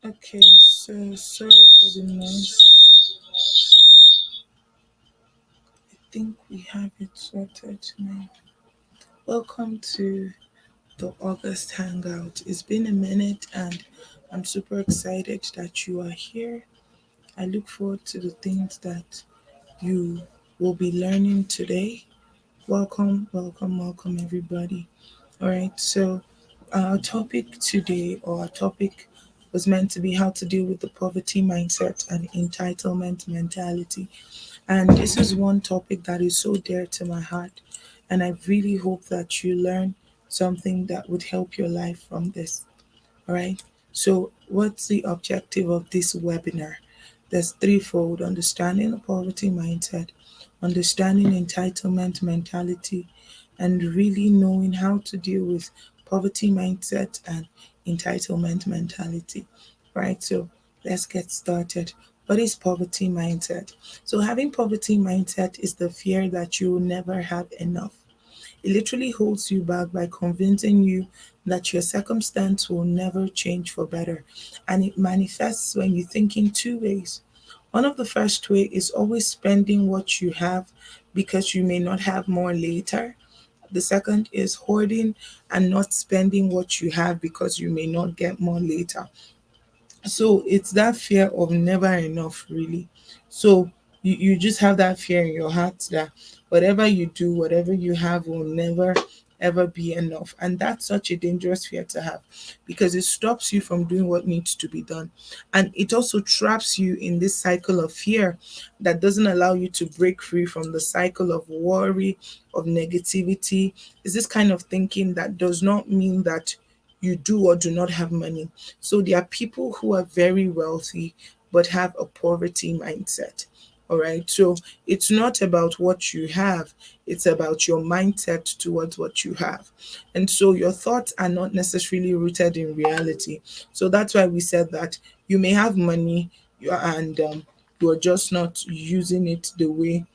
Okay, so sorry for the noise. I think we have it sorted now. Welcome to the August Hangout. It's been a minute and I'm super excited that you are here. I look forward to the things that you will be learning today. Welcome, welcome, welcome, everybody. All right, so our topic today, or our topic was meant to be how to deal with the poverty mindset and entitlement mentality. And this is one topic that is so dear to my heart. And I really hope that you learn something that would help your life from this. All right. So, what's the objective of this webinar? There's threefold: understanding the poverty mindset, understanding entitlement mentality, and really knowing how to deal with poverty mindset and entitlement mentality. Right. So, let's get started. What is poverty mindset? So, having poverty mindset is the fear that you will never have enough. It literally holds you back by convincing you that your circumstance will never change for better. And it manifests when you think in two ways. One of the first way is always spending what you have because you may not have more later. The second is hoarding and not spending what you have because you may not get more later. So it's that fear of never enough, really. So you just have that fear in your heart that whatever you do, whatever you have will never ever be enough. And that's such a dangerous fear to have because it stops you from doing what needs to be done. And it also traps you in this cycle of fear that doesn't allow you to break free from the cycle of worry, of negativity. Is this kind of thinking that does not mean that you do or do not have money. So there are people who are very wealthy but have a poverty mindset. All right. So it's not about what you have, it's about your mindset towards what you have. And so your thoughts are not necessarily rooted in reality. So that's why we said that you may have money and you're just not using it the way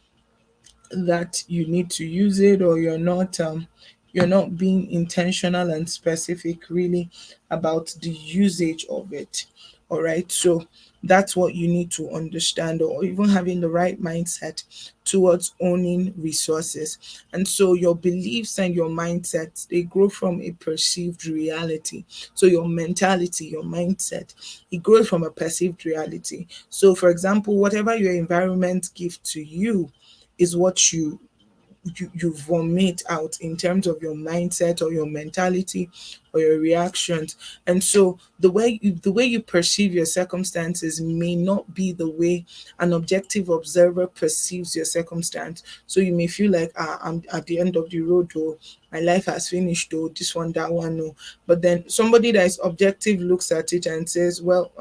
that you need to use it, or you're not being intentional and specific really about the usage of it. All right, so that's what you need to understand, or even having the right mindset towards owning resources. And so your beliefs and your mindset, they grow from a perceived reality. So your mentality, your mindset, it grows from a perceived reality. So for example, whatever your environment gives to you is what you vomit out in terms of your mindset or your mentality or your reactions. And so the way you perceive your circumstances may not be the way an objective observer perceives your circumstance. So you may feel like, I'm at the end of the road, or my life has finished, or this one, that one, no. But then somebody that is objective looks at it and says, well,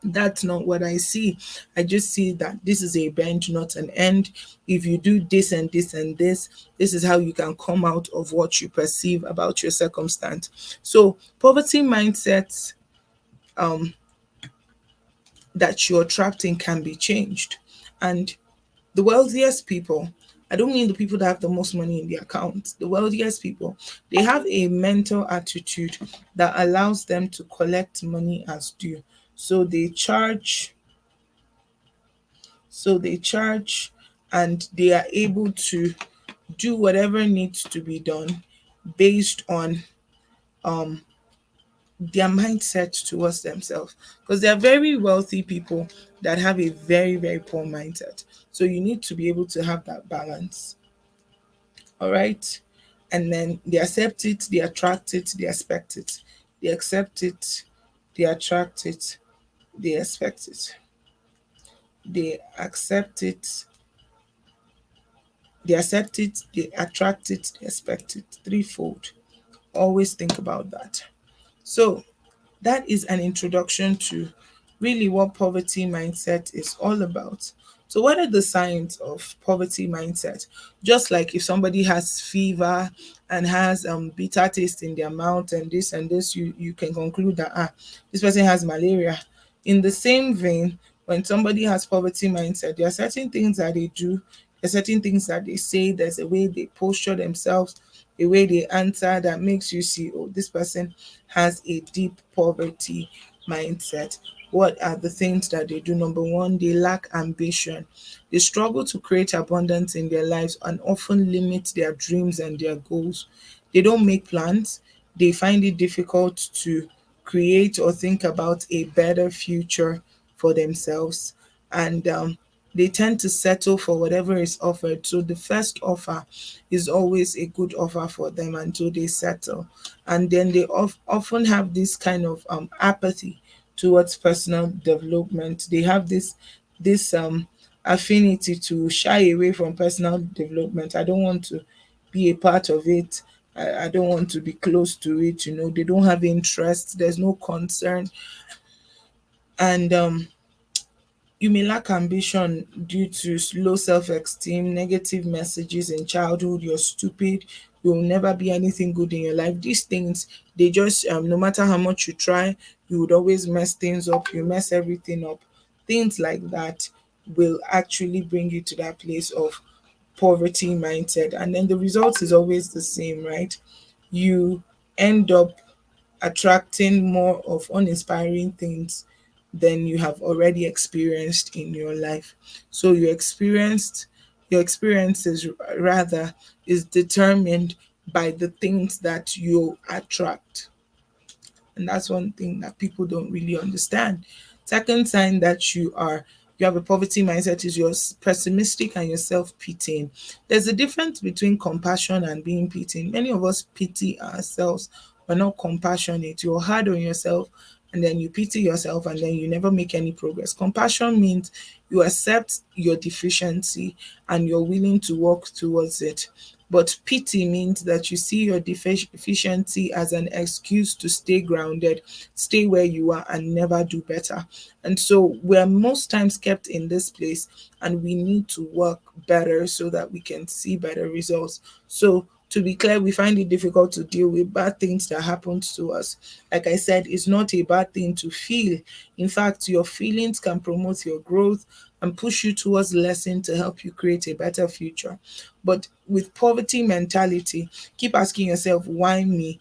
that's not what I see. I just see that this is a bend, not an end. If you do this and this and this is how you can come out of what you perceive about your circumstance. So poverty mindsets that you're trapped in can be changed. And the wealthiest people, I don't mean the people that have the most money in their account, the wealthiest people, they have a mental attitude that allows them to collect money as due. So they charge and they are able to do whatever needs to be done based on their mindset towards themselves, because there are very wealthy people that have a very very poor mindset. So you need to be able to have that balance. All right. And then they accept it, they attract it, they expect it. They accept it, they attract it, they expect it. They accept it, they accept it, they attract it, they expect it. Threefold. Always think about that. So, that is an introduction to really what poverty mindset is all about. So, what are the signs of poverty mindset? Just like if somebody has fever and has bitter taste in their mouth and this, you can conclude that this person has malaria. In the same vein, when somebody has poverty mindset, there are certain things that they do, there are certain things that they say, there's a way they posture themselves, a way they answer that makes you see, oh, this person has a deep poverty mindset. What are the things that they do? Number one, they lack ambition. They struggle to create abundance in their lives and often limit their dreams and their goals. They don't make plans. They find it difficult to create or think about a better future for themselves. And they tend to settle for whatever is offered. So the first offer is always a good offer for them until they settle. And then they often have this kind of apathy towards personal development. They have this affinity to shy away from personal development. I don't want to be a part of it. I don't want to be close to it. They don't have interest. There's no concern. And you may lack ambition due to low self esteem, negative messages in childhood, you're stupid, you'll never be anything good in your life. These things, they just, no matter how much you try, you would always mess things up, you mess everything up. Things like that will actually bring you to that place of poverty mindset. And then the result is always the same, right? You end up attracting more of uninspiring things than you have already experienced in your life. So your experiences rather is determined by the things that you attract. And that's one thing that people don't really understand. Second sign that you have a poverty mindset is you're pessimistic and you're self-pitying. There's a difference between compassion and being pitying. Many of us pity ourselves. We're not compassionate. You're hard on yourself and then you pity yourself and then you never make any progress. Compassion means you accept your deficiency and you're willing to work towards it. But pity means that you see your deficiency as an excuse to stay grounded, stay where you are, and never do better. And so we're most times kept in this place, and we need to work better so that we can see better results. So, to be clear, we find it difficult to deal with bad things that happen to us. Like I said, it's not a bad thing to feel. In fact, your feelings can promote your growth and push you towards lesson to help you create a better future. But with poverty mentality, keep asking yourself, why me?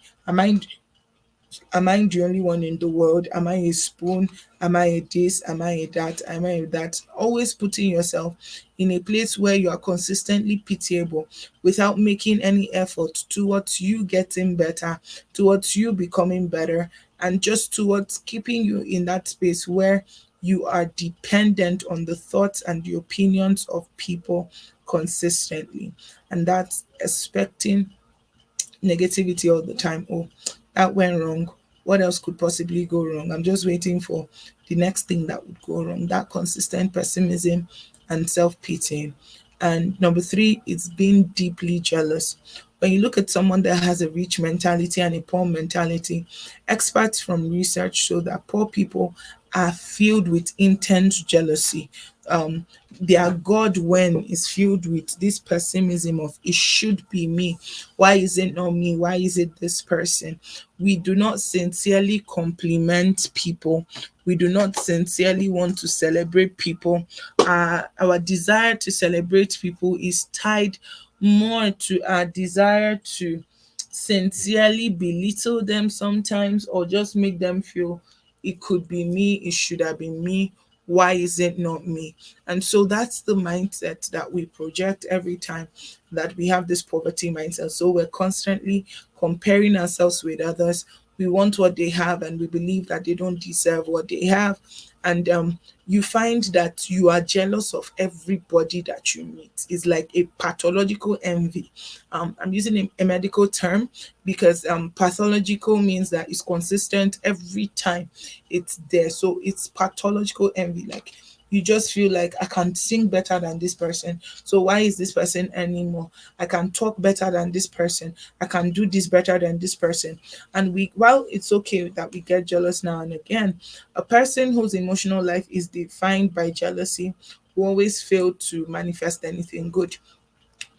Am I the only one in the world? Am I a spoon? Am I a this? Am I a that? Am I a that? Always putting yourself in a place where you are consistently pitiable without making any effort towards you getting better, towards you becoming better, and just towards keeping you in that space where you are dependent on the thoughts and the opinions of people consistently. And that's expecting negativity all the time. Oh, that went wrong. What else could possibly go wrong? I'm just waiting for the next thing that would go wrong. That consistent pessimism and self pitying. And number three is being deeply jealous. When you look at someone that has a rich mentality and a poor mentality, experts from research show that poor people are filled with intense jealousy. Their God when is filled with this pessimism of it should be me. Why is it not me? Why is it this person? We do not sincerely compliment people. We do not sincerely want to celebrate people. Our desire to celebrate people is tied more to our desire to sincerely belittle them sometimes or just make them feel it could be me, it should have been me. Why is it not me? And so that's the mindset that we project every time that we have this poverty mindset. So we're constantly comparing ourselves with others. We want what they have and we believe that they don't deserve what they have. And you find that you are jealous of everybody that you meet. It's like a pathological envy. I'm using a medical term because pathological means that it's consistent every time it's there. So it's pathological envy. Like you just feel like I can sing better than this person. So why is this person earning more? I can talk better than this person. I can do this better than this person. And while it's okay that we get jealous now and again, a person whose emotional life is defined by jealousy will always fail to manifest anything good.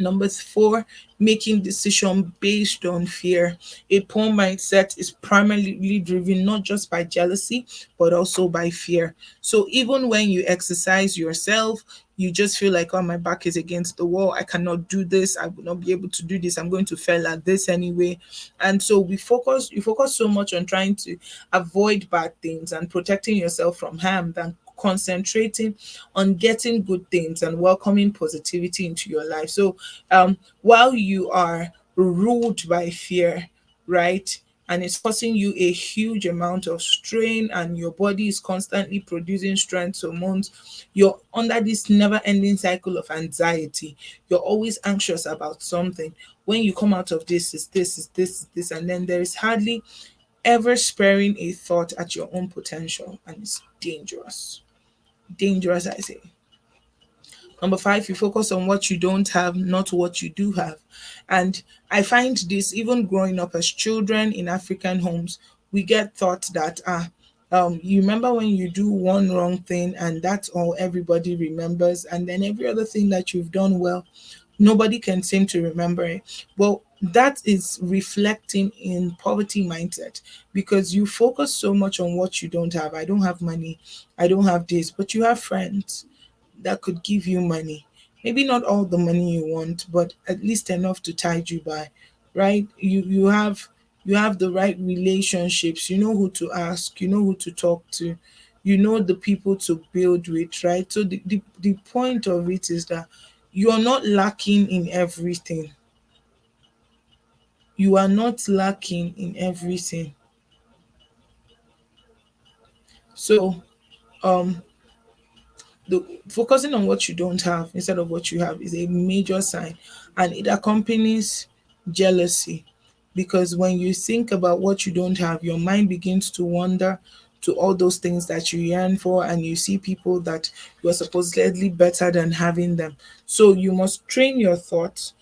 Number four, making decision based on fear. A poor mindset is primarily driven not just by jealousy, but also by fear. So even when you exercise yourself, you just feel like, oh, my back is against the wall, I cannot do this, I will not be able to do this, I'm going to fail at this anyway. And so you focus so much on trying to avoid bad things and protecting yourself from harm than concentrating on getting good things and welcoming positivity into your life. So while you are ruled by fear, right? And it's causing you a huge amount of strain, and your body is constantly producing stress hormones. You're under this never ending cycle of anxiety. You're always anxious about something. When you come out of this, is this, is this, is this, and then there is hardly ever sparing a thought at your own potential, and it's dangerous. Dangerous, I say. Number five, you focus on what you don't have, not what you do have. And I find this even growing up as children in African homes, we get taught that you remember when you do one wrong thing and that's all everybody remembers, and then every other thing that you've done well, nobody can seem to remember it. Well, that is reflecting in poverty mindset, because you focus so much on what you don't have. I don't have money, I don't have this, but you have friends that could give you money. Maybe not all the money you want, but at least enough to tide you by, right? You have the right relationships. You know who to ask. You know who to talk to. You know the people to build with, right? So the point of it is that you are not lacking in everything. You are not lacking in everything. So um the focusing on what you don't have instead of what you have is a major sign, and it accompanies jealousy, because when you think about what you don't have, your mind begins to wander to all those things that you yearn for, and you see people that you are supposedly better than having them. So you must train your thoughts.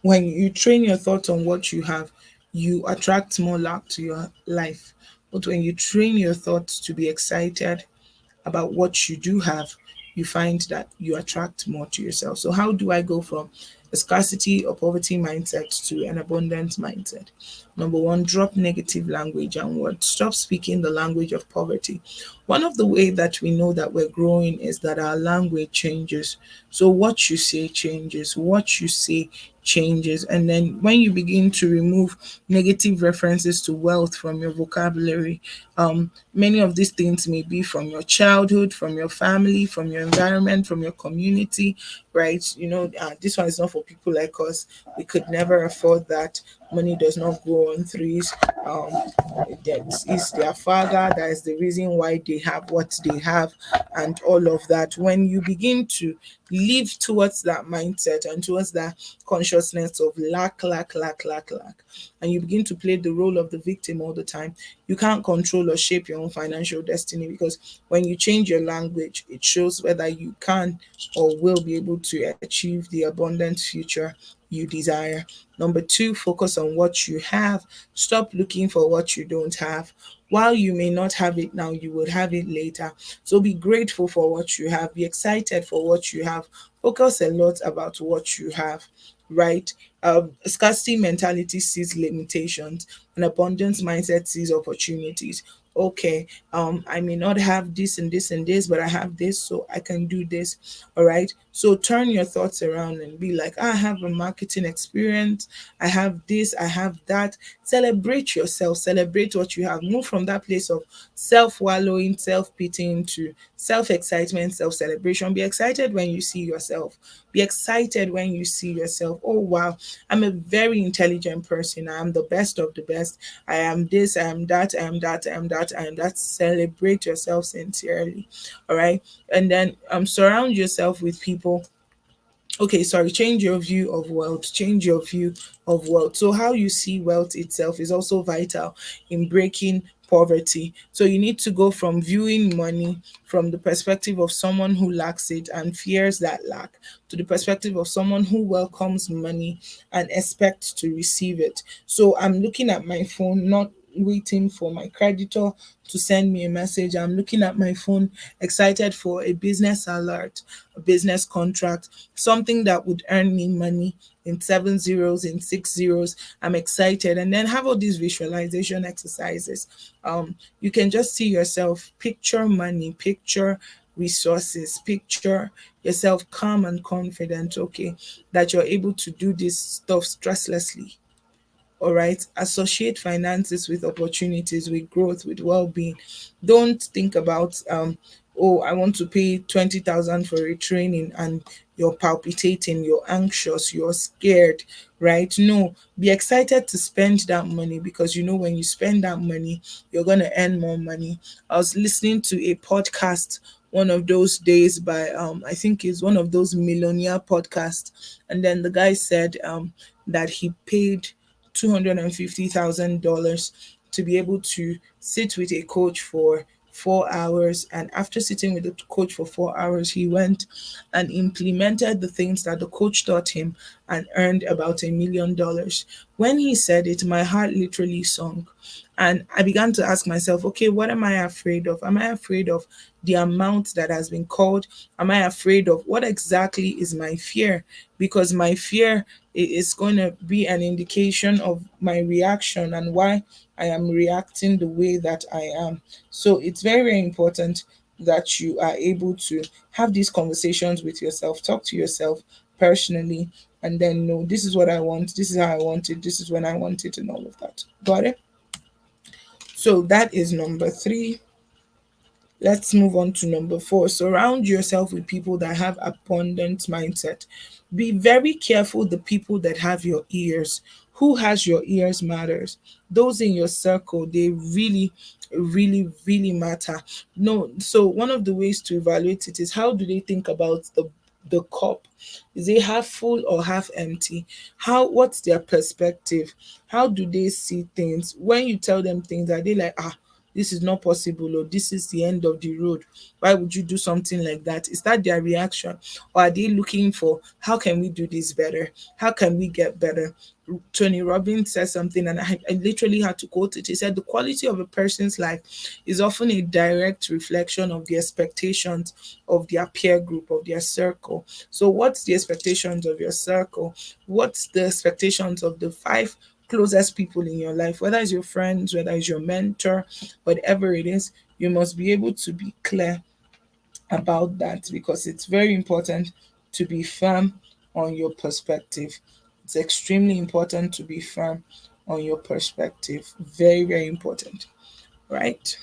When you train your thoughts on what you have, you attract more luck to your life. But when you train your thoughts to be excited about what you do have, you find that you attract more to yourself. So, how do I go from a scarcity or poverty mindset to an abundance mindset? Number one, drop negative language and words. Stop speaking the language of poverty. One of the way that we know that we're growing is that our language changes. So what you say changes, what you say changes. And then when you begin to remove negative references to wealth from your vocabulary, many of these things may be from your childhood, from your family, from your environment, from your community, right? This one is not for people like us. We could never afford that. Money does not grow on trees. Um, that is their father. That is the reason why they have what they have, and all of that. When you begin to live towards that mindset and towards that consciousness of lack, lack, lack, lack, lack, and you begin to play the role of the victim all the time, you can't control or shape your own financial destiny, because when you change your language, it shows whether you can or will be able to achieve the abundant future you desire. Number two, focus on what you have. Stop looking for what you don't have. While you may not have it now, you will have it later. So be grateful for what you have. Be excited for what you have. Focus a lot about what you have, right? Scarcity mentality sees limitations, an abundance mindset sees opportunities. Okay, I may not have this and this and this, but I have this, so I can do this. All right. So turn your thoughts around and be like, I have a marketing experience, I have this, I have that. Celebrate yourself, celebrate what you have. Move from that place of self wallowing, self pitying to self excitement, self celebration. Be excited when you see yourself. Be excited when you see yourself. Oh, wow, I'm a very intelligent person. I am the best of the best. I am this, I am that, I am that, I am that, I am that. Celebrate yourself sincerely. All right. And then surround yourself with people. Okay, sorry, change your view of wealth. Change your view of wealth. So how you see wealth itself is also vital in breaking poverty. So you need to go from viewing money from the perspective of someone who lacks it and fears that lack, to the perspective of someone who welcomes money and expects to receive it. So I'm looking at my phone, not waiting for my creditor to send me a message. I'm looking at my phone, excited for a business alert, a business contract, something that would earn me money in 7 zeros, in 6 zeros. I'm excited. And then have all these visualization exercises. You can just see yourself, picture money, picture resources, picture yourself calm and confident, okay, that you're able to do this stuff stresslessly. All right, associate finances with opportunities, with growth, with well-being. Don't think about oh, I want to pay 20,000 for a training, and you're palpitating, you're anxious, you're scared, right? No, be excited to spend that money, because you know when you spend that money, you're going to earn more money. I was listening to a podcast one of those days by I think it's one of those millionaire podcasts, and then the guy said that he paid $250,000 to be able to sit with a coach for 4 hours. And after sitting with the coach for 4 hours, he went and implemented the things that the coach taught him and earned about $1 million. When he said it, my heart literally sunk. And I began to ask myself, okay, what am I afraid of? Am I afraid of the amount that has been called? Am I afraid of what exactly is my fear? Because my fear is going to be an indication of my reaction and why I am reacting the way that I am. So it's very, very important that you are able to have these conversations with yourself, talk to yourself personally, and then know this is what I want, this is how I want it, this is when I want it, and all of that. Got it? So that is number three. Let's move on to number four. Surround yourself with people that have abundant mindset. Be very careful the people that have your ears. Who has your ears matters. Those in your circle, they really, really, really matter. No, so one of the ways to evaluate it is how do they think about the cup? Is it half full or half empty? How what's their perspective? How do they see things? When you tell them things, are they like, this is not possible, or this is the end of the road, why would you do something like that? Is that their reaction, or are they looking for how can we do this better, how can we get better? Tony Robbins said something, and I literally had to quote it. He said the quality of a person's life is often a direct reflection of the expectations of their peer group, of their circle. So what's the expectations of your circle? What's the expectations of the five closest people in your life, whether it's your friends, whether it's your mentor, whatever it is? You must be able to be clear about that, because it's very important to be firm on your perspective. It's extremely important to be firm on your perspective. Very, very important, right?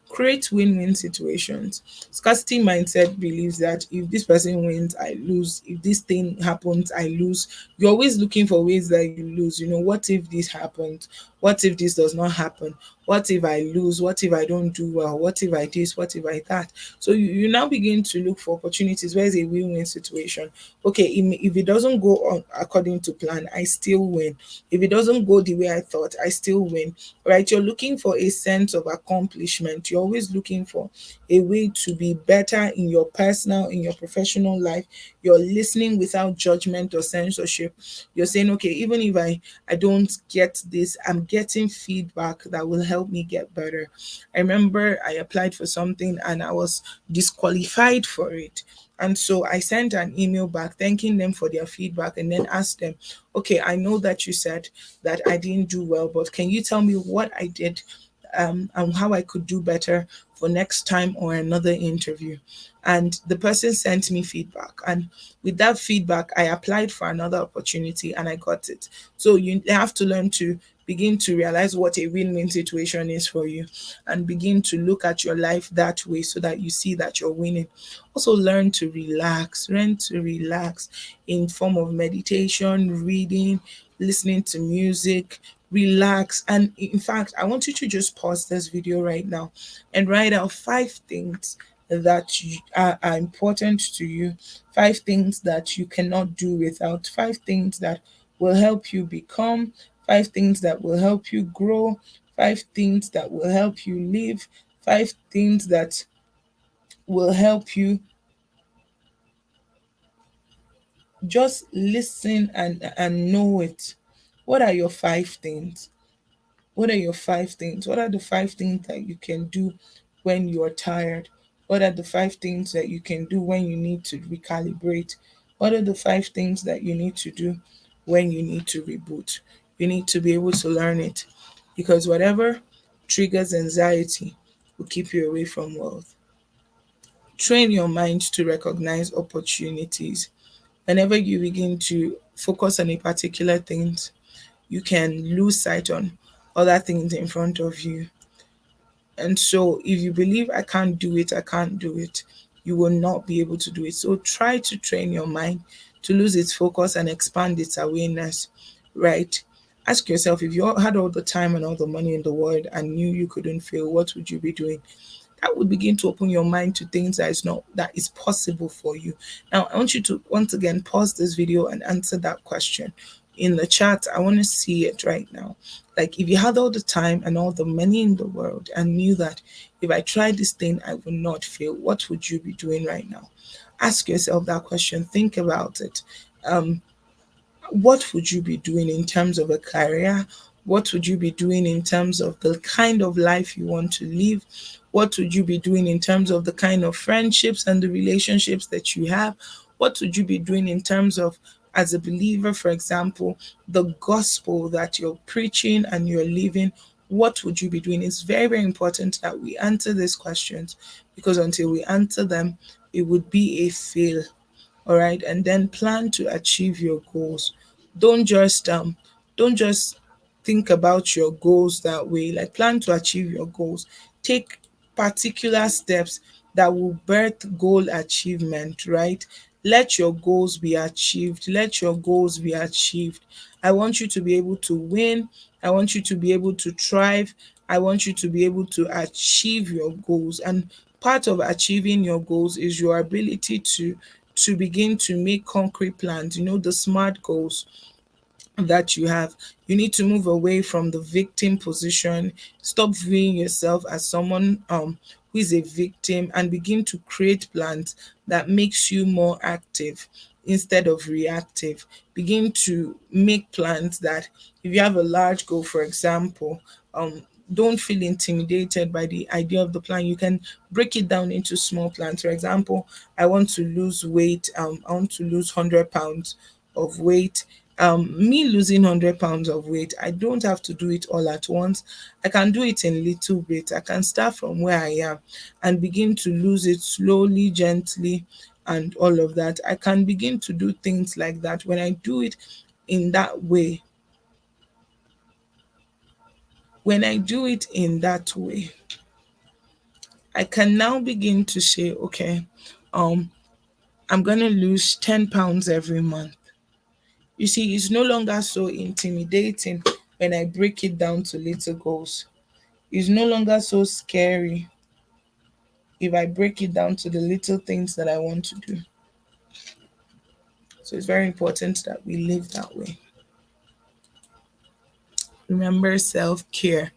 Create win-win situations. Scarcity mindset believes that if this person wins, I lose. If this thing happens, I lose. You're always looking for ways that you lose. You know, what if this happens? What if this does not happen? What if I lose? What if I don't do well? What if I this? What if I that? So you now begin to look for opportunities where it's a win-win situation. Okay, if it doesn't go on according to plan, I still win. If it doesn't go the way I thought, I still win. Right? You're looking for a sense of accomplishment. You're always looking for a way to be better in your personal, in your professional life. You're listening without judgment or censorship. You're saying, okay, even if I don't get this, I'm getting feedback that will help me get better. I remember I applied for something and I was disqualified for it. And so I sent an email back thanking them for their feedback, and then asked them, okay, I know that you said that I didn't do well, but can you tell me what I did, and how I could do better for next time or another interview? And the person sent me feedback. And with that feedback, I applied for another opportunity and I got it. So you have to learn to begin to realize what a win-win situation is for you, and begin to look at your life that way so that you see that you're winning. Also learn to relax in form of meditation, reading, listening to music. Relax. And in fact, I want you to just pause this video right now and write out 5 things that are important to you, 5 things that you cannot do without, 5 things that will help you become, 5 things that will help you grow, 5 things that will help you live, 5 things that will help you. Just listen and know it. What are your 5 things? What are your 5 things? What are the 5 things that you can do when you're tired? What are the 5 things that you can do when you need to recalibrate? What are the 5 things that you need to do when you need to reboot? You need to be able to learn it, because whatever triggers anxiety will keep you away from wealth. Train your mind to recognize opportunities. Whenever you begin to focus on a particular thing, you can lose sight on other things in front of you. And so if you believe I can't do it, I can't do it, you will not be able to do it. So try to train your mind to lose its focus and expand its awareness, right? Ask yourself, if you had all the time and all the money in the world and knew you couldn't fail, what would you be doing? That would begin to open your mind to things that is possible for you. Now I want you to once again pause this video and answer that question in the chat. I want to see it right now. Like, if you had all the time and all the money in the world and knew that if I tried this thing I would not fail, what would you be doing right now? Ask yourself that question. Think about it. What would you be doing in terms of a career? What would you be doing in terms of the kind of life you want to live? What would you be doing in terms of the kind of friendships and the relationships that you have? What would you be doing in terms of, as a believer, for example, the gospel that you're preaching and you're living? What would you be doing? It's very, very important that we answer these questions, because until we answer them, it would be a fail. All right, and then plan to achieve your goals. Don't just um don't just think about your goals that way. Like, plan to achieve your goals. Take particular steps that will birth goal achievement, right? Let your goals be achieved. Let your goals be achieved. I want you to be able to win. I want you to be able to thrive. I want you to be able to achieve your goals. And part of achieving your goals is your ability to begin to make concrete plans, the smart goals that you have. You need to move away from the victim position. Stop viewing yourself as someone who is a victim, and begin to create plans that makes you more active instead of reactive. Begin to make plans that, if you have a large goal, for example, don't feel intimidated by the idea of the plan. You can break it down into small plans. For example, I want to lose weight. I want to lose 100 pounds of weight. Me losing 100 pounds of weight, I don't have to do it all at once. I can do it in little bit. I can start from where I am and begin to lose it slowly, gently, and all of that. I can begin to do things like that. When I do it in that way, when I do it in that way, I can now begin to say, okay, um, I'm gonna lose 10 pounds every month. You see, it's no longer so intimidating when I break it down to little goals. It's no longer so scary if I break it down to the little things that I want to do. So it's very important that we live that way. Remember self care.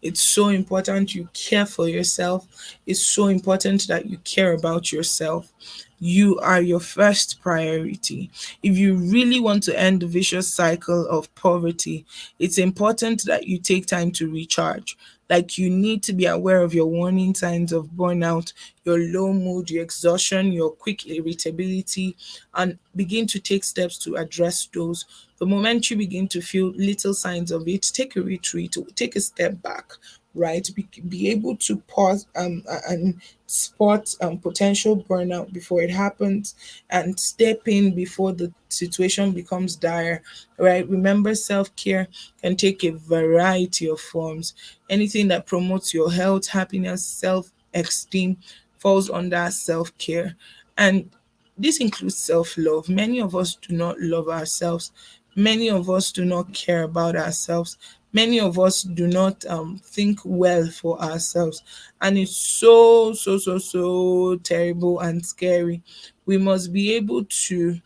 It's so important you care for yourself. It's so important that you care about yourself. You are your first priority. If you really want to end the vicious cycle of poverty, it's important that you take time to recharge. Like, you need to be aware of your warning signs of burnout, your low mood, your exhaustion, your quick irritability, and begin to take steps to address those. The moment you begin to feel little signs of it, take a retreat, take a step back, right? Be able to pause and spot potential burnout before it happens, and step in before the situation becomes dire, right? Remember, self-care can take a variety of forms. Anything that promotes your health, happiness, self-esteem falls under self-care. And this includes self-love. Many of us do not love ourselves. Many of us do not care about ourselves. Many of us do not think well for ourselves. And it's so, so, so, so terrible and scary. We must be able to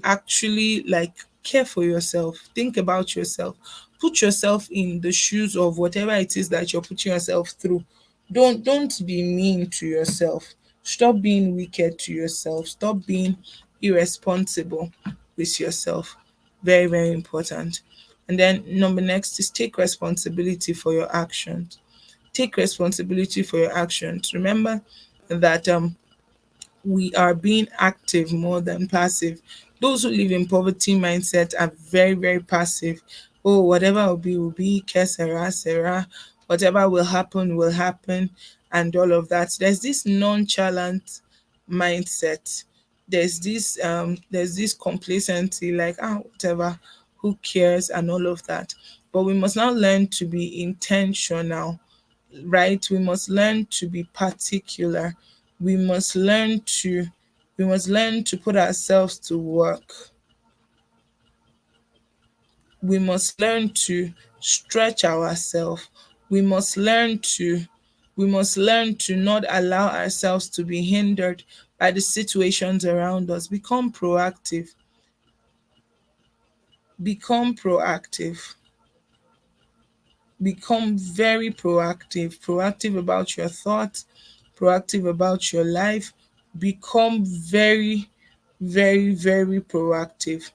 actually, like, care for yourself. Think about yourself. Put yourself in the shoes of whatever it is that you're putting yourself through. Don't be mean to yourself. Stop being wicked to yourself. Stop being irresponsible with yourself. Very, very important. And then number next is take responsibility for your actions. Take responsibility for your actions. Remember that we are being active more than passive. Those who live in poverty mindset are very, very passive. Oh, whatever will be, que sera, sera. Whatever will happen, and all of that. There's this nonchalant mindset. There's this complacency, like whatever, who cares, and all of that. But we must now learn to be intentional, right? We must learn to be particular. We must learn to put ourselves to work. We must learn to stretch ourselves. We must learn to not allow ourselves to be hindered by the situations around us. Become proactive. Become proactive. Become very proactive about your thoughts, proactive about your life. Become very, very, very proactive.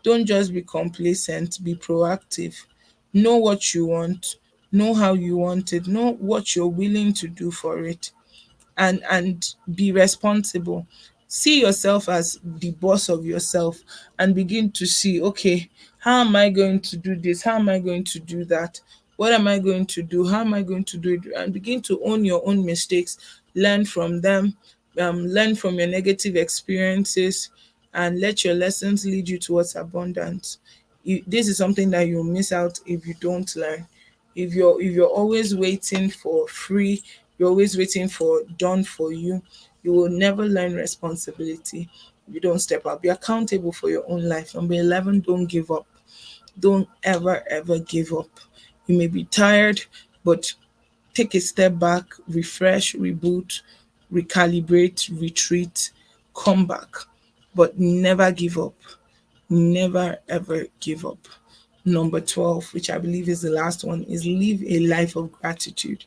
Don't just be complacent, be proactive. Know what you want, know how you want it, know what you're willing to do for it, and be responsible. See yourself as the boss of yourself, and begin to see, okay, how am I going to do this, how am I going to do that, what am I going to do, how am I going to do it, and begin to own your own mistakes, learn from them, learn from your negative experiences, and let your lessons lead you towards abundance. This is something that you'll miss out if you don't learn. If you're always waiting for free, you're always waiting for done for you will never learn responsibility if you don't step up. Be accountable for your own life. Number 11, don't give up. Don't ever give up. You may be tired, but take a step back, refresh, reboot, recalibrate, retreat, come back, but never give up. Never ever give up. Number 12, which I believe is the last one, is live a life of gratitude.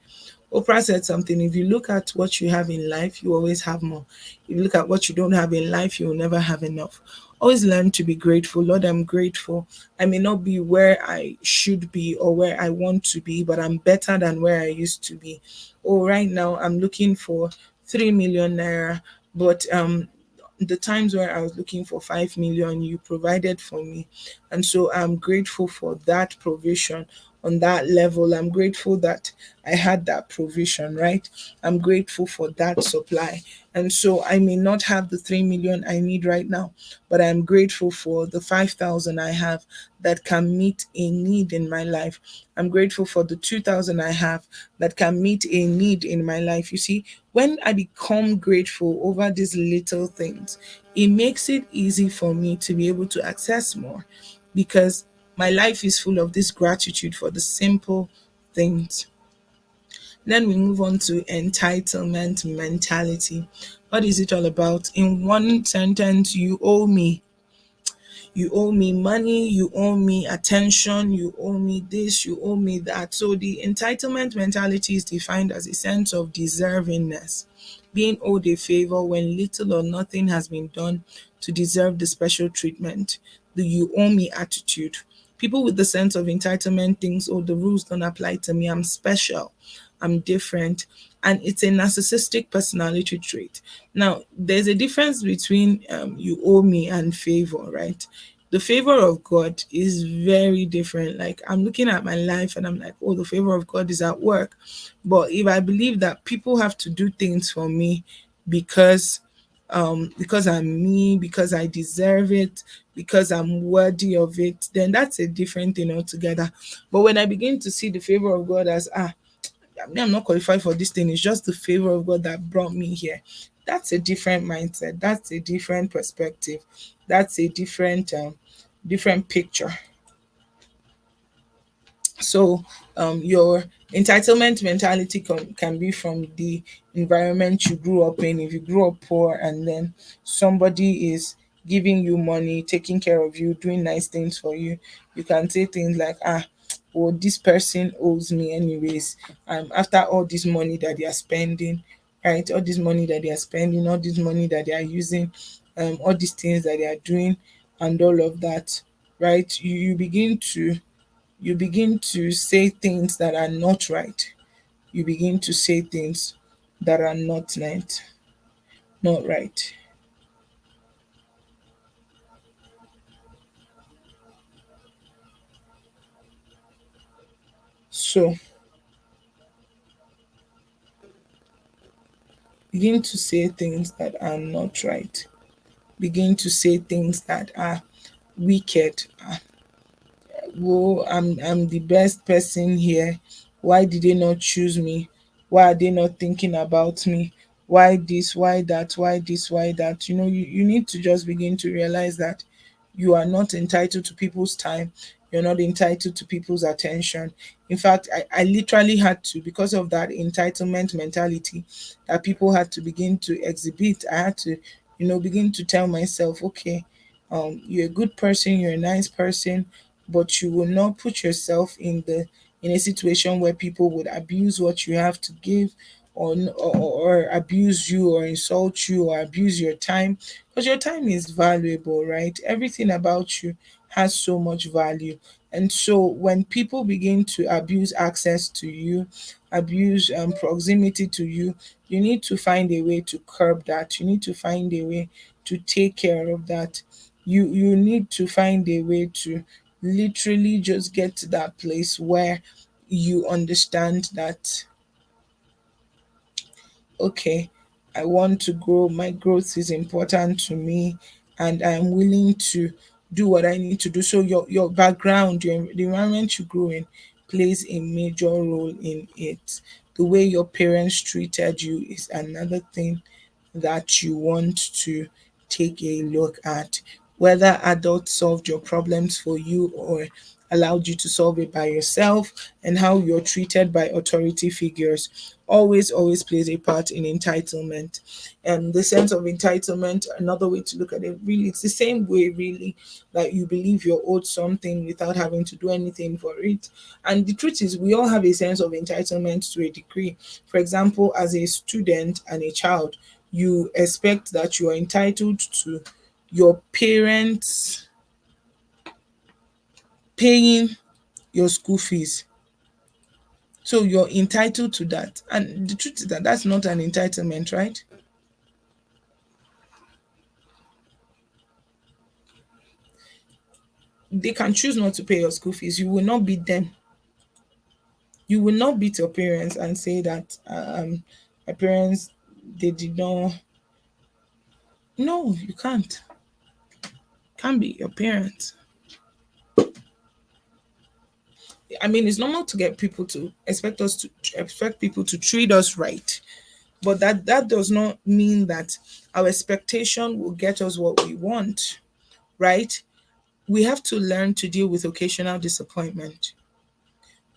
Oprah said something: if you look at what you have in life, you always have more. If you look at what you don't have in life, you will never have enough. Always learn to be grateful. Lord, I'm grateful. I may not be where I should be or where I want to be, but I'm better than where I used to be. Oh, right now I'm looking for 3 million naira, but the times where I was looking for 5 million, you provided for me. And so I'm grateful for that provision on that level. I'm grateful that I had that provision, right? I'm grateful for that supply. And so I may not have the 3 million I need right now, but I'm grateful for the 5,000 I have that can meet a need in my life. I'm grateful for the 2,000 I have that can meet a need in my life. You see, when I become grateful over these little things, it makes it easy for me to be able to access more, because my life is full of this gratitude for the simple things. Then we move on to entitlement mentality. What is it all about? In one sentence, you owe me. You owe me money, you owe me attention, you owe me this, you owe me that. So the entitlement mentality is defined as a sense of deservingness, being owed a favor when little or nothing has been done to deserve the special treatment. The you owe me attitude. People with the sense of entitlement thinks, oh, the rules don't apply to me, I'm special, I'm different. And it's a narcissistic personality trait. Now, there's a difference between you owe me and favor, right? The favor of God is very different. Like, I'm looking at my life and I'm like, oh, the favor of God is at work. But if I believe that people have to do things for me because because I'm me, because I deserve it, because I'm worthy of it, then that's a different thing altogether. But when I begin to see the favor of God as I'm not qualified for this thing, it's just the favor of God that brought me here. That's a different mindset. That's a different perspective. That's a different picture. So your entitlement mentality can be from the environment you grew up in. If you grew up poor and then somebody is giving you money, taking care of you, doing nice things for you, you can say things like, well, this person owes me anyways. After all this money that they are spending, right? All this money that they are spending, all this money that they are using, all these things that they are doing, and all of that, right? You begin to you begin to say things that are not right. You begin to say things that are not right. So begin to say things that are not right. Begin to say things that are wicked. Whoa, I'm the best person here. Why did they not choose me? Why are they not thinking about me? Why this? Why that? Why this? Why that? You need to just begin to realize that you are not entitled to people's time. You're not entitled to people's attention. In fact, I literally had to, because of that entitlement mentality that people had to begin to exhibit, I had to, begin to tell myself, okay, you're a good person, you're a nice person, but you will not put yourself in a situation where people would abuse what you have to give, or abuse you, or insult you, or abuse your time, because your time is valuable, right? Everything about you has so much value. And so when people begin to abuse access to you, abuse proximity to you, you need to find a way to curb that. You need to find a way to take care of that. You need to find a way to literally just get to that place where you understand that, okay, I want to grow, my growth is important to me, and I'm willing to do what I need to do. So your background, the environment you grow in plays a major role in it. The way your parents treated you is another thing that you want to take a look at. Whether adults solved your problems for you or allowed you to solve it by yourself, and how you're treated by authority figures always plays a part in entitlement. And the sense of entitlement, another way to look at it, really, it's the same way, really, that you believe you're owed something without having to do anything for it. And the truth is, we all have a sense of entitlement to a degree. For example, as a student and a child, you expect that you are entitled to your parents paying your school fees. So you're entitled to that. And the truth is that that's not an entitlement, right? They can choose not to pay your school fees. You will not beat them. You will not beat your parents and say that, my parents, they did not. No, you can't. Can't be your parents. I mean, it's normal to get people to expect people to treat us right, but that does not mean that our expectation will get us what we want, right? We have to learn to deal with occasional disappointment.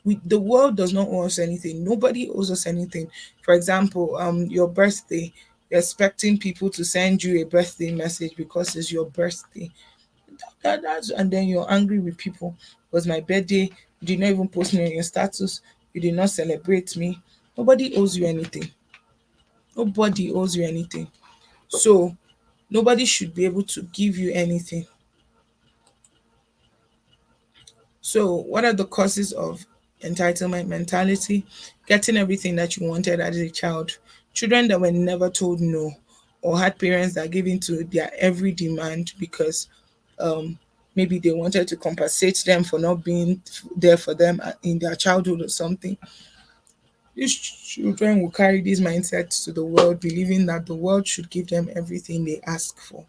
The world does not owe us anything. Nobody owes us anything. For example, your birthday, you're expecting people to send you a birthday message because it's your birthday. And then you're angry with people. It was my birthday. You did not even post me on your status. You did not celebrate me. Nobody owes you anything. Nobody owes you anything. So nobody should be able to give you anything. So, what are the causes of entitlement mentality? Getting everything that you wanted as a child, children that were never told no, or had parents that gave in to their every demand because, um, maybe they wanted to compensate them for not being there for them in their childhood or something. These children will carry these mindsets to the world, believing that the world should give them everything they ask for.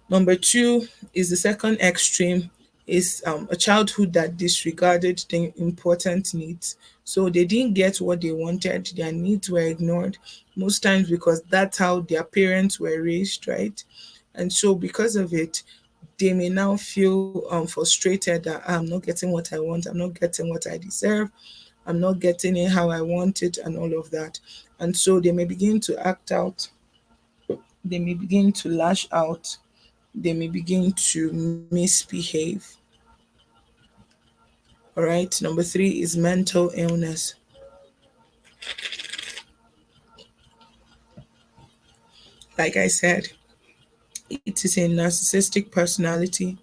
Number two is the second extreme, is a childhood that disregarded the important needs. So they didn't get what they wanted, their needs were ignored, most times because that's how their parents were raised, right? And so because of it, they may now feel frustrated that, I'm not getting what I want, I'm not getting what I deserve, I'm not getting it how I want it, and all of that. And so they may begin to act out, they may begin to lash out, they may begin to misbehave. All right. Number three is mental illness. Like I said, it is a narcissistic personality.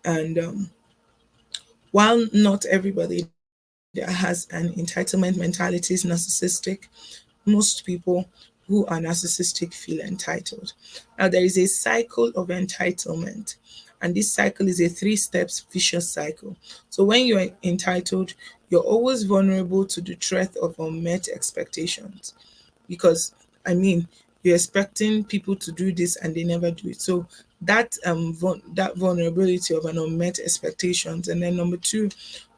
And While not everybody that has an entitlement mentality is narcissistic, most people who are narcissistic feel entitled. Now, there is a cycle of entitlement, and this cycle is a three steps vicious cycle. So, when you're entitled, you're always vulnerable to the threat of unmet expectations because you're expecting people to do this and they never do it. So that vulnerability of an unmet expectations. And then number two,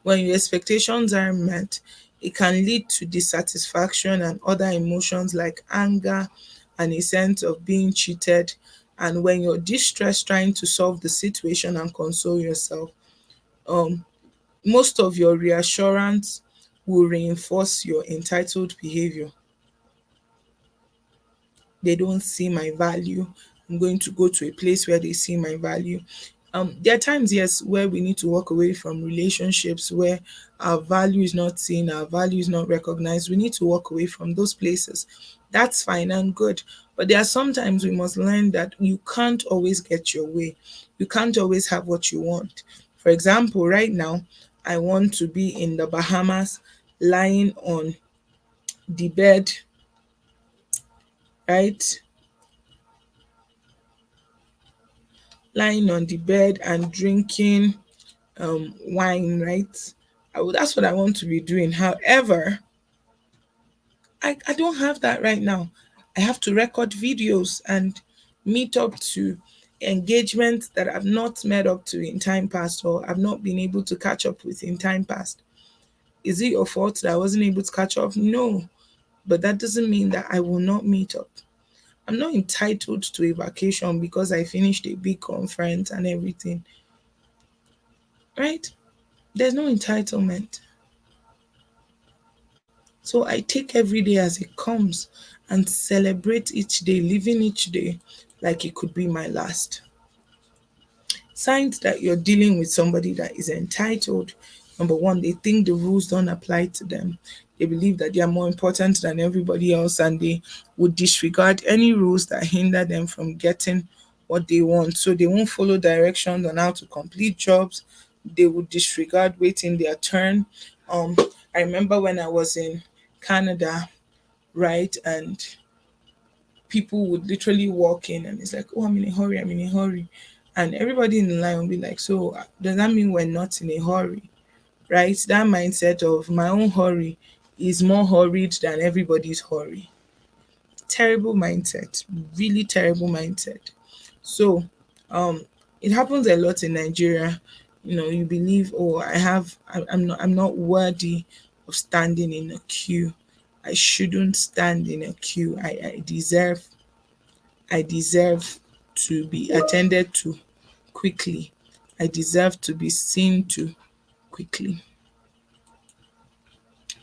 when your expectations are met, it can lead to dissatisfaction and other emotions like anger and a sense of being cheated. And when you're distressed trying to solve the situation and console yourself, um most of your reassurance will reinforce your entitled behavior. They don't see my value. I'm going to go to a place where they see my value. There are times, yes, where we need to walk away from relationships where our value is not seen, our value is not recognized. We need to walk away from those places. That's fine and good. But there are sometimes we must learn that you can't always get your way. You can't always have what you want. For example, right now, I want to be in the Bahamas, lying on the bed, right? Lying on the bed and drinking wine, right? That's what I want to be doing. However, I don't have that right now. I have to record videos and meet up to engagements that I've not met up to in time past or I've not been able to catch up with in time past. Is it your fault that I wasn't able to catch up? No. But that doesn't mean that I will not meet up. I'm not entitled to a vacation because I finished a big conference and everything, right? There's no entitlement. So I take every day as it comes and celebrate each day, living each day like it could be my last. Signs that you're dealing with somebody that is entitled. Number one, they think the rules don't apply to them. They believe that they are more important than everybody else and they would disregard any rules that hinder them from getting what they want. So they won't follow directions on how to complete jobs. They would disregard waiting their turn. Um, I remember when I was in Canada, right? And people would literally walk in and it's like, oh, I'm in a hurry, I'm in a hurry. And everybody in the line will be like, so does that mean we're not in a hurry? Right? That mindset of my own hurry is more hurried than everybody's hurry. Terrible mindset, really terrible mindset. So it happens a lot in Nigeria. You believe, oh, I'm not worthy of standing in a queue. I shouldn't stand in a queue. I deserve to be attended to quickly. I deserve to be seen to quickly.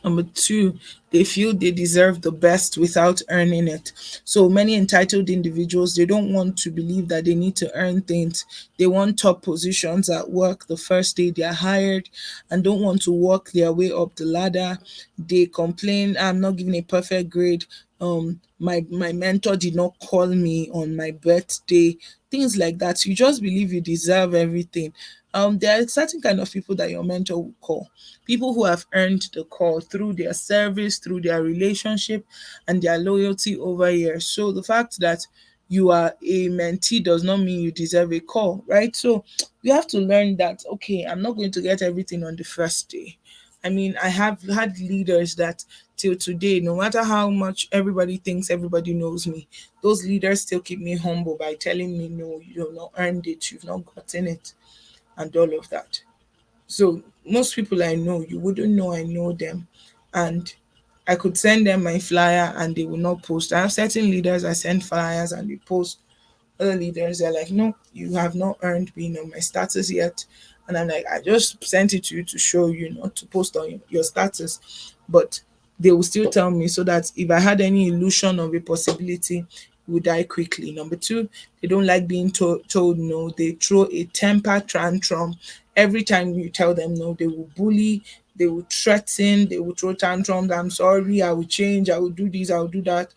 Number two, they feel they deserve the best without earning it. So many entitled individuals, they don't want to believe that they need to earn things. They want top positions at work the first day they're hired and don't want to work their way up the ladder. They complain, I'm not giving a perfect grade. My mentor did not call me on my birthday. Things like that. You just believe you deserve everything. There are certain kind of people that your mentor will call, people who have earned the call through their service, through their relationship, and their loyalty over years. So the fact that you are a mentee does not mean you deserve a call, right? So you have to learn that, okay, I'm not going to get everything on the first day. I have had leaders that till today, no matter how much everybody thinks everybody knows me, those leaders still keep me humble by telling me, no, you've not earned it, you've not gotten it, and all of that. So most people I know, you wouldn't know I know them. And I could send them my flyer and they will not post. I have certain leaders I send flyers and they post. Other leaders they're like, no, you have not earned being on my status yet. And I'm like, I just sent it to you to show you, not to post on your status. But they will still tell me so that if I had any illusion of a possibility, it would die quickly. Number two, they don't like being told no. They throw a temper tantrum. Every time you tell them no, they will bully, they will threaten, they will throw tantrums. I'm sorry, I will change, I will do this, I will do that.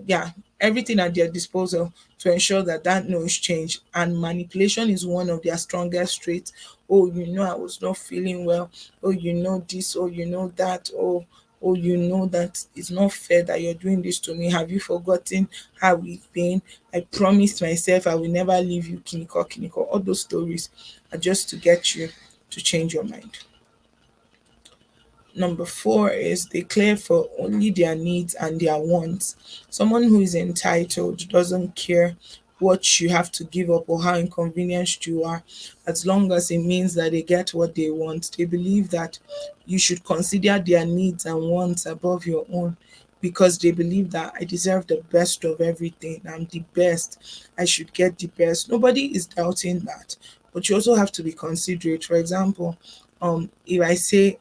Yeah, everything at their disposal to ensure that that no is changed. And manipulation is one of their strongest traits. oh, I was not feeling well, oh, this, oh, that, oh, that it's not fair that you're doing this to me. Have you forgotten how we've been? I promised myself I will never leave you, kiniko, kiniko. All those stories are just to get you to change your mind. Number four is they clear for only their needs and their wants. Someone who is entitled doesn't care what you have to give up or how inconvenienced you are, as long as it means that they get what they want. They believe that you should consider their needs and wants above your own, because they believe that I deserve the best of everything. I'm the best. I should get the best. Nobody is doubting that. But you also have to be considerate. For example, if I say,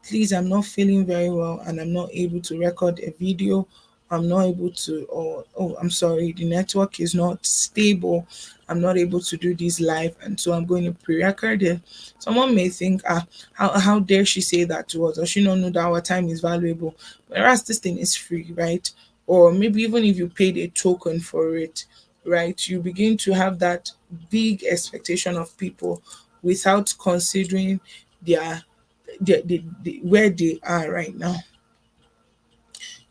please, I'm not feeling very well and I'm not able to record a video, I'm not able to, or oh, I'm sorry, the network is not stable, I'm not able to do this live, and so I'm going to pre-record it. Someone may think, how dare she say that to us? Or she don't know that our time is valuable. Whereas this thing is free, right? Or maybe even if you paid a token for it, right? You begin to have that big expectation of people without considering their where they are right now.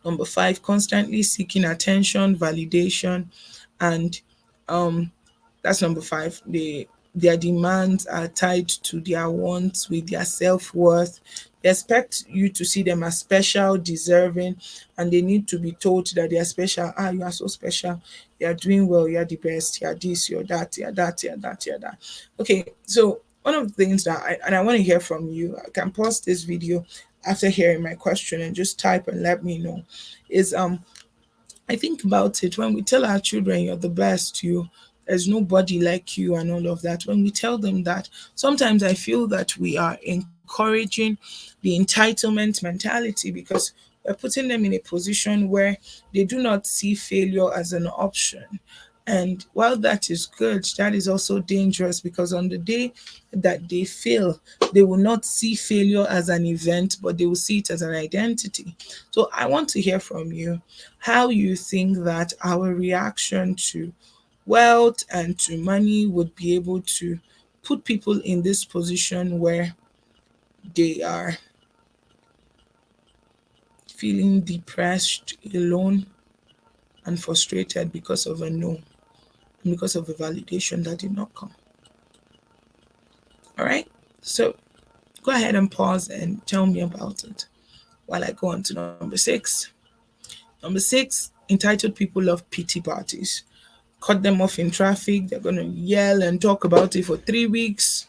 Number five, constantly seeking attention, validation, and um that's number five. Their demands are tied to their wants with their self-worth. They expect you to see them as special, deserving, and they need to be told that they are special. You are so special. You are doing well. You are the best. You are this. You are that. You are that. You are that. You are that. Okay, so one of the things that I want to hear from you. I can pause this video after hearing my question and just type and let me know. Is I think about it when we tell our children you're the best, there's nobody like you and all of that. When we tell them that, sometimes I feel that we are encouraging the entitlement mentality, because we're putting them in a position where they do not see failure as an option. And while that is good, that is also dangerous, because on the day that they fail, they will not see failure as an event, but they will see it as an identity. So I want to hear from you how you think that our reaction to wealth and to money would be able to put people in this position where they are feeling depressed, alone, and frustrated because of a no, and because of a validation that did not come. All right? So go ahead and pause and tell me about it while I go on to number six. Number six, entitled people love pity parties. Cut them off in traffic, they're going to yell and talk about it for 3 weeks.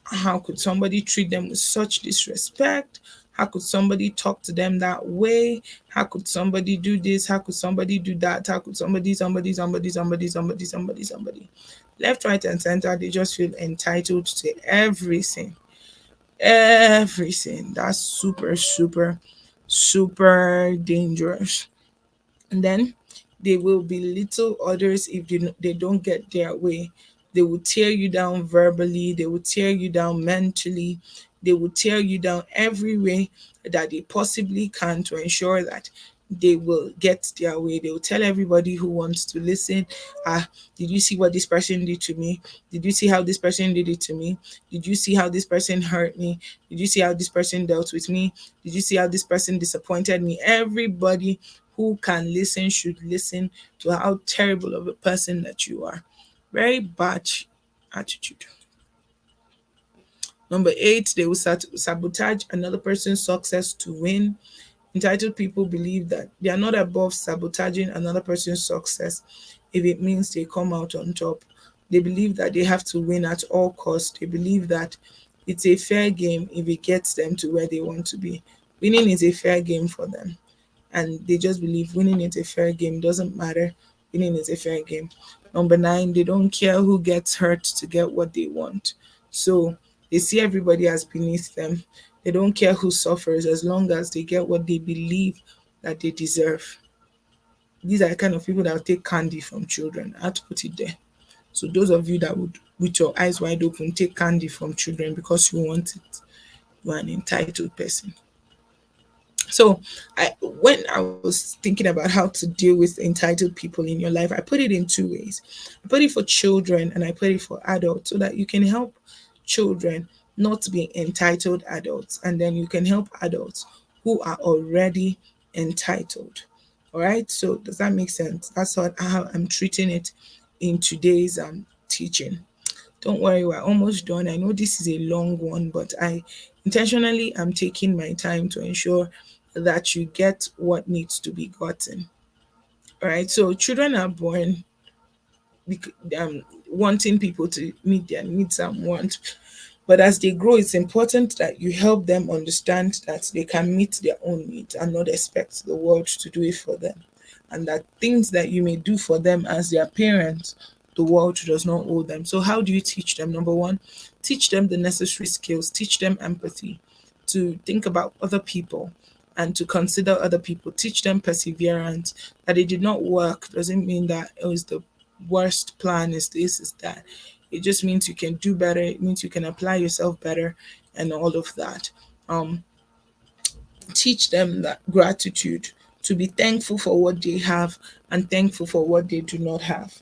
How could somebody treat them with such disrespect? How could somebody talk to them that way? How could somebody do this? How could somebody do that? How could somebody? Left, right, and center, they just feel entitled to everything. Everything. That's super, super, super dangerous. And then they will belittle others if they don't get their way. They will tear you down verbally, they will tear you down mentally, they will tear you down every way that they possibly can to ensure that they will get their way. They will tell everybody who wants to listen, did you see what this person did to me? Did you see how this person did it to me? Did you see how this person hurt me? Did you see how this person dealt with me? Did you see how this person disappointed me? Everybody who can listen should listen to how terrible of a person that you are. Very bad attitude. Number eight, they will sabotage another person's success to win. Entitled people believe that they are not above sabotaging another person's success if it means they come out on top. They believe that they have to win at all costs. They believe that it's a fair game if it gets them to where they want to be. Winning is a fair game for them, and they just believe winning is a fair game. Doesn't matter. Winning is a fair game. Number nine, they don't care who gets hurt to get what they want. So they see everybody as beneath them. They don't care who suffers as long as they get what they believe that they deserve. These are the kind of people that will take candy from children. I had to put it there. So those of you that would, with your eyes wide open, take candy from children because you want it, you are an entitled person. So when I was thinking about how to deal with entitled people in your life, I put it in two ways. I put it for children and I put it for adults so that you can help children not be entitled adults, and then you can help adults who are already entitled. All right. So does that make sense? That's how I'm treating it in today's teaching. Don't worry, we're almost done. I know this is a long one, but I intentionally am taking my time to ensure that you get what needs to be gotten. All right. So children are born wanting people to meet their needs and wants. But as they grow, it's important that you help them understand that they can meet their own needs and not expect the world to do it for them. And that things that you may do for them as their parents, the world does not owe them. So, how do you teach them? Number one, teach them the necessary skills, teach them empathy, to think about other people and to consider other people, teach them perseverance. That it did not work doesn't mean that it was the worst plan, is this, is that. It just means you can do better, it means you can apply yourself better and all of that. Um, Teach them that gratitude, to be thankful for what they have and thankful for what they do not have,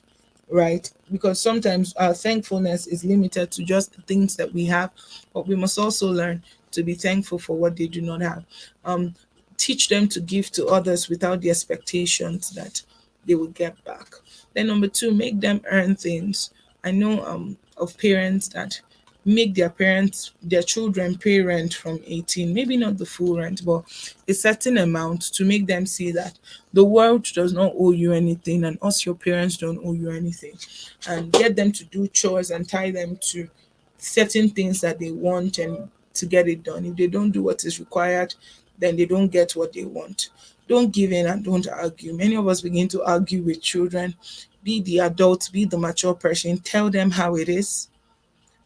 right? Because sometimes our thankfulness is limited to just the things that we have, but we must also learn to be thankful for what they do not have. um Teach them to give to others without the expectations that they will get back. Then number two, make them earn things. I know of parents that make their children pay rent from 18, maybe not the full rent, but a certain amount, to make them see that the world does not owe you anything and us, your parents, don't owe you anything. And get them to do chores and tie them to certain things that they want and to get it done. If they don't do what is required, then they don't get what they want. Don't give in and don't argue. Many of us begin to argue with children. Be the adult, be the mature person, tell them how it is,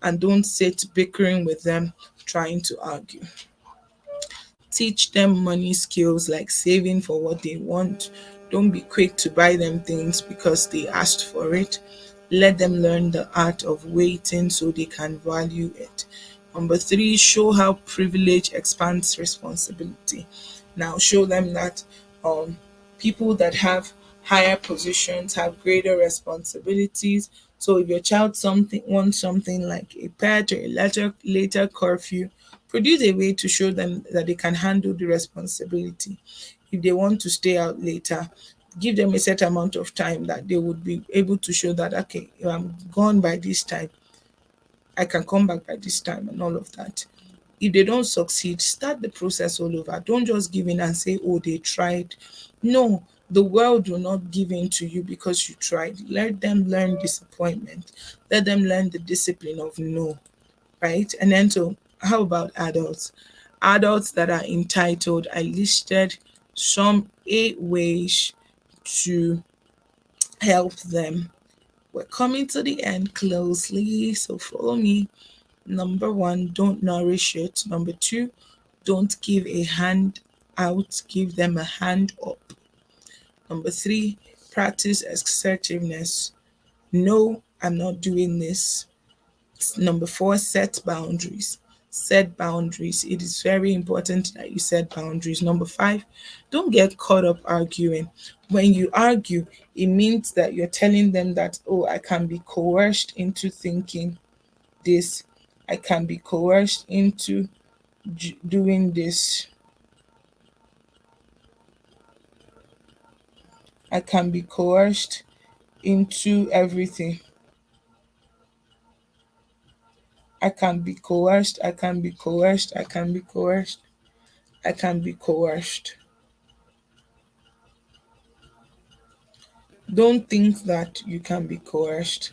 and don't sit bickering with them trying to argue. Teach them money skills like saving for what they want. Don't be quick to buy them things because they asked for it. Let them learn the art of waiting so they can value it. Number three, show how privilege expands responsibility. Now, show them that um, people that have higher positions have greater responsibilities. So, if your child something wants something like a pet or a later curfew, produce a way to show them that they can handle the responsibility. If they want to stay out later, give them a set amount of time that they would be able to show that, okay, if I'm gone by this time, I can come back by this time and all of that. If they don't succeed, start the process all over. Don't just give in and say, oh, they tried. No, the world will not give in to you because you tried. Let them learn disappointment. Let them learn the discipline of no, right? And then, so how about adults? Adults that are entitled, I listed some 8 ways to help them. We're coming to the end closely, so follow me. Number one, don't nourish it. Number two, don't give a hand out, give them a hand up. Number three, practice assertiveness. No, I'm not doing this. Number four, set boundaries. Set boundaries. It is very important that you set boundaries. Number five, don't get caught up arguing. When you argue, it means that you're telling them that, oh, I can be coerced into thinking this. I can be coerced into doing this. I can be coerced into everything. I can be coerced. I can be coerced. I can be coerced. I can be coerced. Don't think that you can be coerced.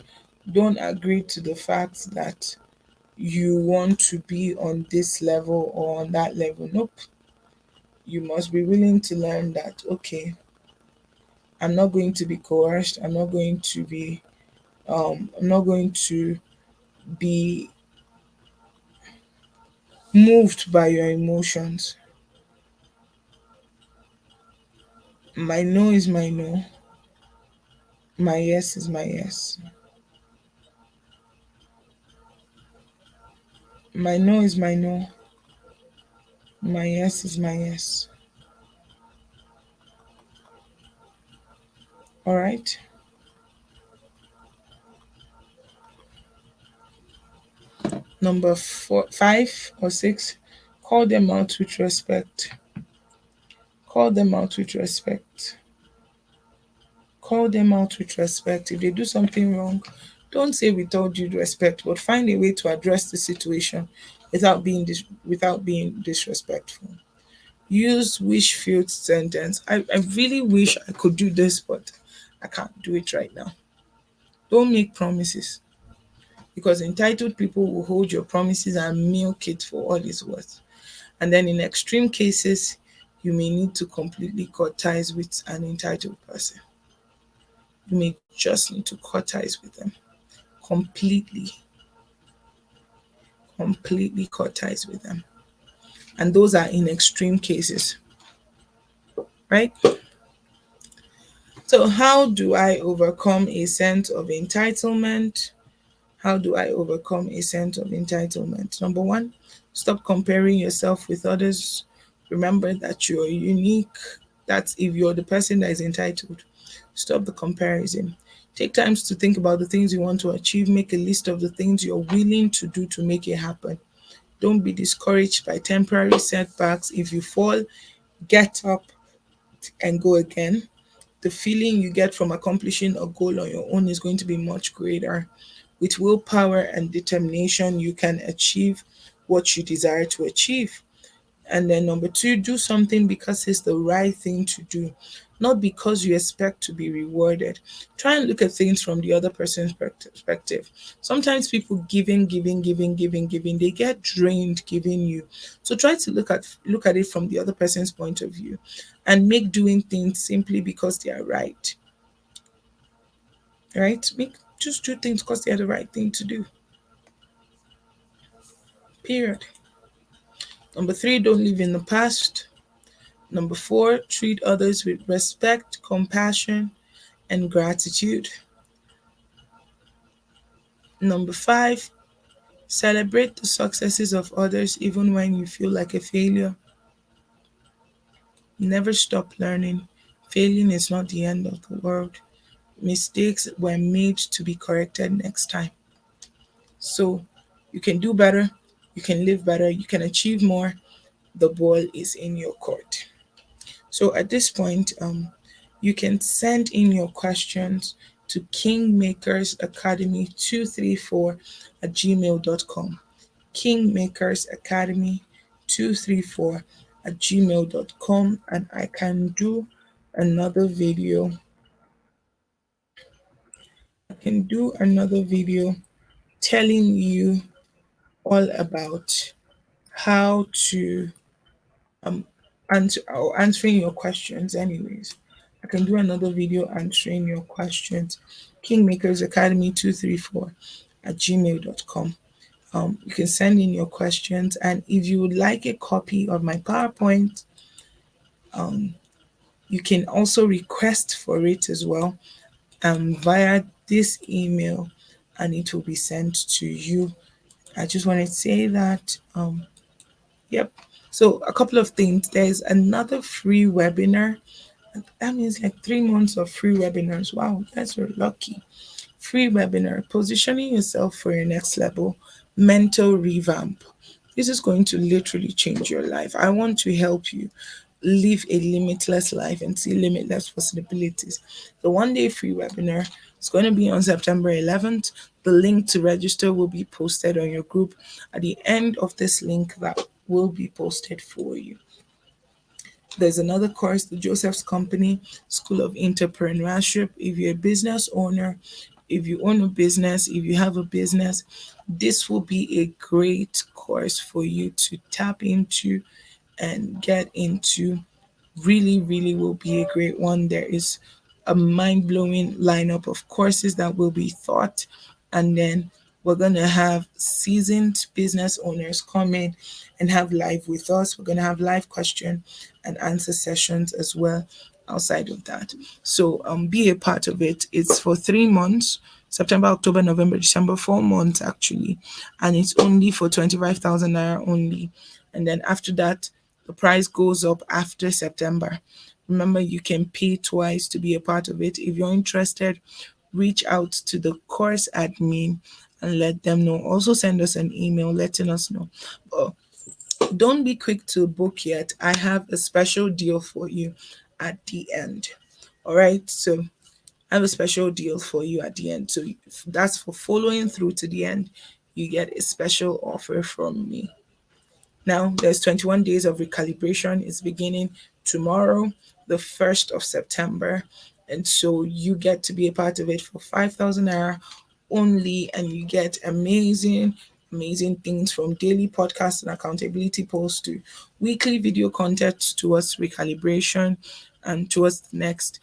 Don't agree to the fact that you want to be on this level or on that level. Nope. You must be willing to learn that, okay, I'm not going to be coerced. I'm not going to be moved by your emotions. My no is my no. My yes is my yes. My no is my no. My yes is my yes. All right. Number four, five or six, call them out with respect. Call them out with respect. Call them out with respect. If they do something wrong, don't say with all due respect, but find a way to address the situation without being disrespectful. Use wish filled sentence. I really wish I could do this, but I can't do it right now. Don't make promises because entitled people will hold your promises and milk it for all it's worth. And then in extreme cases, you may need to completely cut ties with an entitled person. You may just need to cut ties with them. Completely, completely cut ties with them. And those are in extreme cases, right? So, how do I overcome a sense of entitlement? How do I overcome a sense of entitlement? Number one, stop comparing yourself with others. Remember that you're unique. That's if you're the person that is entitled. Stop the comparison. Take times to think about the things you want to achieve. Make a list of the things you're willing to do to make it happen. Don't be discouraged by temporary setbacks. If you fall, get up and go again. The feeling you get from accomplishing a goal on your own is going to be much greater. With willpower and determination, you can achieve what you desire to achieve. And then number two, do something because it's the right thing to do, not because you expect to be rewarded. Try and look at things from the other person's perspective. Sometimes people giving, they get drained giving you. So try to look at it from the other person's point of view and make doing things simply because they are right. Right? Make just do things because they are the right thing to do. Period. Number three, don't live in the past. Number four, treat others with respect, compassion, and gratitude. Number five, celebrate the successes of others even when you feel like a failure. Never stop learning. Failing is not the end of the world. Mistakes were made to be corrected next time. So you can do better, you can live better, you can achieve more. The ball is in your court. So at this point, you can send in your questions to kingmakersacademy234 at gmail.com. Kingmakersacademy234 at gmail.com. And I can do another video. I can do another video telling you all about how to answering your questions anyways. I can do another video answering your questions. Kingmakers Academy 234 at gmail.com. You can send in your questions, and if you would like a copy of my PowerPoint, you can also request for it as well via this email, and it will be sent to you. I just want to say that yep. So a couple of things. There's another free webinar. That means like 3 months of free webinars. Wow, that's very lucky. Free webinar, positioning yourself for your next level, mental revamp. This is going to literally change your life. I want to help you live a limitless life and see limitless possibilities. The 1 day free webinar is going to be on September 11th. The link to register will be posted on your group at the end of this link that will be posted for you. There's another course, the Joseph's Company School of Entrepreneurship. If you're a business owner, if you own a business, if you have a business, this will be a great course for you to tap into and get into. Really, really will be a great one. There is a mind blowing lineup of courses that will be taught, and then we're going to have seasoned business owners come in and have live with us. We're going to have live question and answer sessions as well outside of that. So be a part of it. It's for 3 months. September, October, November, December, 4 months actually, and it's only for 25,000 naira only. And then after that, the price goes up after September. Remember, you can pay twice to be a part of it. If you're interested, reach out to the course admin and let them know. Also, send us an email letting us know. But don't be quick to book yet. I have a special deal for you at the end. All right. So I have a special deal for you at the end. So that's for following through to the end. You get a special offer from me. Now, there's 21 days of recalibration. It's beginning tomorrow, the 1st of September. And so you get to be a part of it for 5,000 naira only, and you get amazing things from daily podcasts and accountability posts to weekly video content towards recalibration and towards the next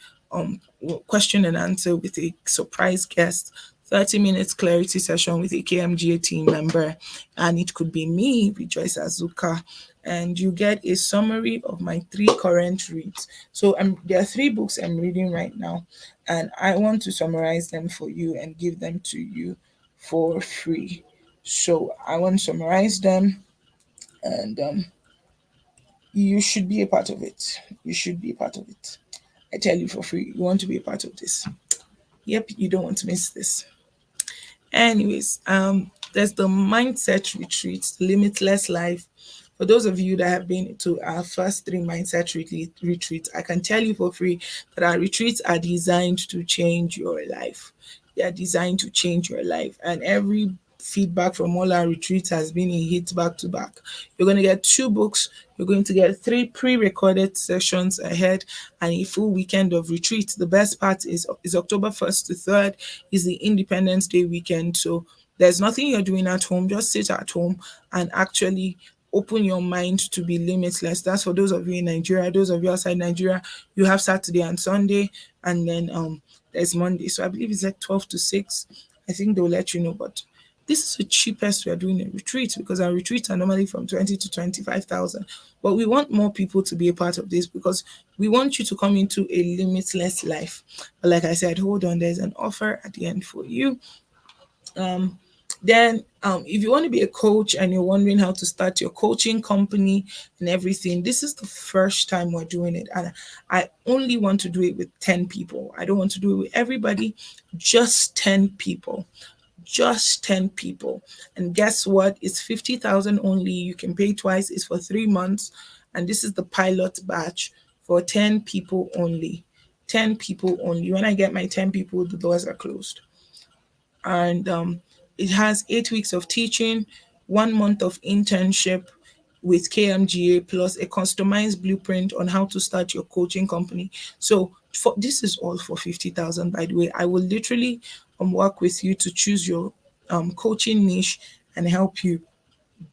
question and answer with a surprise guest, 30 minutes clarity session with a KMGA team member, and it could be me, Rejoice Azuka. And you get a summary of my three current reads. So there are three books I'm reading right now, and I want to summarize them for you and give them to you for free. So I want to summarize them, and you should be a part of it. You should be a part of it. I tell you for free, you want to be a part of this. Yep, you don't want to miss this. Anyways, there's the mindset retreat, limitless life. For those of you that have been to our first three mindset retreats, I can tell you for free that our retreats are designed to change your life. They are designed to change your life, and every feedback from all our retreats has been a hit back to back. You're going to get two books, you're going to get three pre-recorded sessions ahead, and a full weekend of retreats. The best part is October 1st to 3rd is the Independence Day weekend. So there's nothing you're doing at home. Just sit at home and actually open your mind to be limitless. That's for those of you in Nigeria. Those of you outside Nigeria, you have Saturday and Sunday, and then there's Monday. So I believe it's like 12 to 6. I think they'll let you know, but this is the cheapest we are doing a retreat, because our retreats are normally from 20 to 25,000. But we want more people to be a part of this because we want you to come into a limitless life. But like I said, hold on, there's an offer at the end for you. Then if you want to be a coach and you're wondering how to start your coaching company and everything, this is the first time we're doing it, and I only want to do it with 10 people. I don't want to do it with everybody, just 10 people. Just 10 people. And guess what? It's 50,000 only. You can pay twice. It's for 3 months, and this is the pilot batch for 10 people only. 10 people only. When I get my 10 people, the doors are closed. And it has 8 weeks of teaching, 1 month of internship with KMGA, plus a customized blueprint on how to start your coaching company. So this is all for 50,000. By the way, I will literally work with you to choose your coaching niche and help you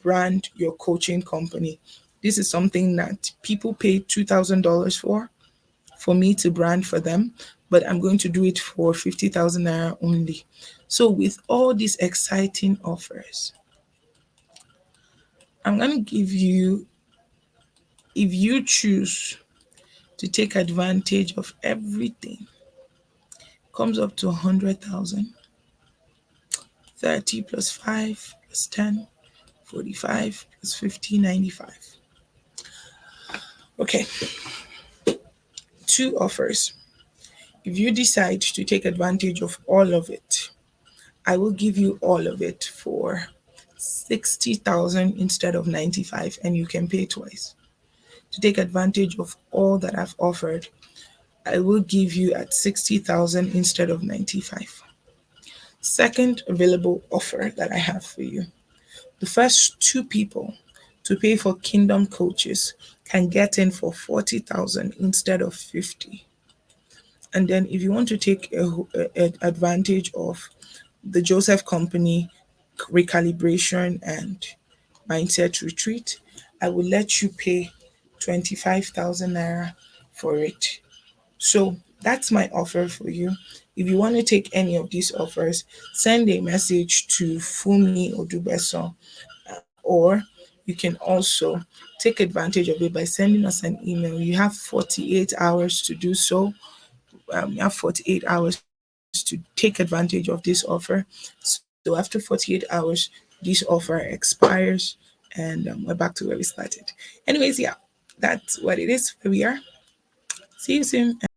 brand your coaching company. This is something that people pay $2,000 for me to brand for them, but I'm going to do it for 50,000 naira only. So, with all these exciting offers, I'm going to give you, if you choose to take advantage of everything, comes up to 100,000, 30 plus 5 plus 10, 45 plus 50, 95. Okay, two offers. If you decide to take advantage of all of it, I will give you all of it for 60,000 instead of 95, and you can pay twice. To take advantage of all that I've offered, I will give you at 60,000 instead of 95. Second available offer that I have for you. The first two people to pay for Kingdom Coaches can get in for 40,000 instead of 50. And then if you want to take advantage of the Joseph Company recalibration and mindset retreat, I will let you pay 25,000 naira for it. So that's my offer for you. If you want to take any of these offers, send a message to Fumi Odugbesan, or you can also take advantage of it by sending us an email. You have 48 hours to do so. You have 48 hours to take advantage of this offer. So after 48 hours, this offer expires, and we're back to where we started. Anyways, yeah, that's what it is, where we are. See you soon.